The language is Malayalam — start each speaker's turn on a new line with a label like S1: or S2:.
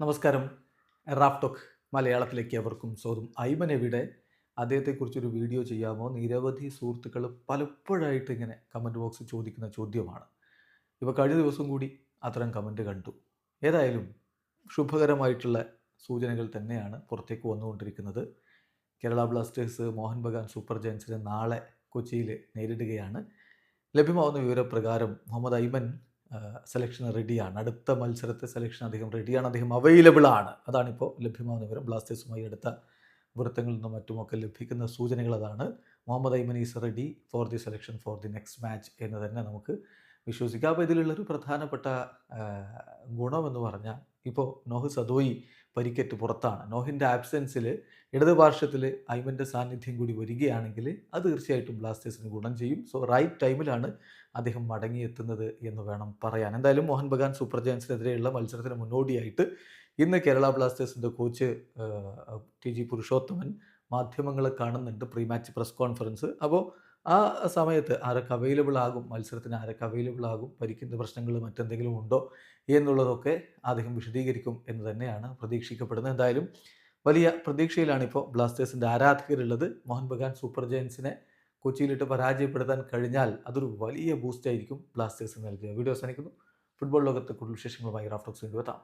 S1: നമസ്കാരം. റാഫ് ടോക്ക് മലയാളത്തിലേക്ക് അവർക്കും സ്വാഗതം. ഐമൻ എവിടെ? അദ്ദേഹത്തെക്കുറിച്ചൊരു വീഡിയോ ചെയ്യാമോ? നിരവധി സുഹൃത്തുക്കൾ പലപ്പോഴായിട്ട് ഇങ്ങനെ കമൻറ്റ് ബോക്സിൽ ചോദിക്കുന്ന ചോദ്യമാണ്. ഇപ്പോൾ കഴിഞ്ഞ ദിവസം കൂടി അത്തരം കമൻറ്റ് കണ്ടു. ഏതായാലും ശുഭകരമായിട്ടുള്ള സൂചനകൾ തന്നെയാണ് പുറത്തേക്ക് വന്നുകൊണ്ടിരിക്കുന്നത്. കേരള ബ്ലാസ്റ്റേഴ്സ് മോഹൻ ബഗാൻ സൂപ്പർ ജയൻസിനെ നാളെ കൊച്ചിയിൽ നേരിടുകയാണ്. ലഭ്യമാവുന്ന വിവരപ്രകാരം മുഹമ്മദ് ഐമൻ സെലക്ഷൻ റെഡിയാണ്. അടുത്ത മത്സരത്തെ സെലക്ഷൻ അദ്ദേഹം റെഡിയാണ്, അദ്ദേഹം അവൈലബിൾ ആണ്. അതാണിപ്പോൾ ലഭ്യമാകുന്ന വിവരം. ബ്ലാസ്റ്റേഴ്സുമായി അടുത്ത വൃത്തങ്ങളിൽ നിന്നും മറ്റുമൊക്കെ ലഭിക്കുന്ന സൂചനകൾ അതാണ്. Muhammad Aiman is ready for the selection for the next match എന്ന് തന്നെ നമുക്ക് വിശ്വസിക്കാം. അപ്പോൾ ഇതിലുള്ളൊരു പ്രധാനപ്പെട്ട ഗുണമെന്ന് പറഞ്ഞാൽ, ഇപ്പോൾ നോഹ് സദോയി പരിക്കേറ്റ് പുറത്താണ്. നോഹിൻ്റെ ആബ്സെൻസിൽ ഇടത് പാർശ്വത്തിൽ ഐമൻ്റെ സാന്നിധ്യം കൂടി വരികയാണെങ്കിൽ അത് തീർച്ചയായിട്ടും ബ്ലാസ്റ്റേഴ്സിന് ഗുണം ചെയ്യും. സോ റൈറ്റ് ടൈമിലാണ് അദ്ദേഹം മടങ്ങിയെത്തുന്നത് എന്ന് വേണം പറയാൻ. എന്തായാലും മോഹൻ ബഗാൻ സൂപ്പർ ജയൻസിനെതിരെയുള്ള മത്സരത്തിന് മുന്നോടിയായിട്ട് ഇന്ന് കേരള ബ്ലാസ്റ്റേഴ്സിൻ്റെ കോച്ച് ടി പുരുഷോത്തമൻ മാധ്യമങ്ങളെ കാണുന്നുണ്ട്, പ്രീ മാച്ച് പ്രസ് കോൺഫറൻസ്. അപ്പോൾ ആ സമയത്ത് ആരൊക്കെ അവൈലബിൾ ആകും, മത്സരത്തിന് ആരൊക്കെ അവൈലബിൾ ആകും, പരിക്കിൻ്റെ പ്രശ്നങ്ങൾ മറ്റെന്തെങ്കിലും ഉണ്ടോ എന്നുള്ളതൊക്കെ അദ്ദേഹം വിശദീകരിക്കും എന്ന് തന്നെയാണ് പ്രതീക്ഷിക്കപ്പെടുന്നത്. എന്തായാലും വലിയ പ്രതീക്ഷയിലാണിപ്പോൾ ബ്ലാസ്റ്റേഴ്സിൻ്റെ ആരാധകരുള്ളത്. മോഹൻ ബഗാൻ സൂപ്പർ ജയൻസിനെ കൊച്ചിയിലിട്ട് പരാജയപ്പെടുത്താൻ കഴിഞ്ഞാൽ അതൊരു വലിയ ബൂസ്റ്റ് ആയിരിക്കും ബ്ലാസ്റ്റേഴ്സിന് നൽകുക. വീഡിയോ അവസാനിക്കുന്നു. ഫുട്ബോൾ ലോകത്തെ കൂടുതൽ വിശേഷങ്ങളുമായി റാഫ് ടോക്സ് വീണ്ടും എത്താം.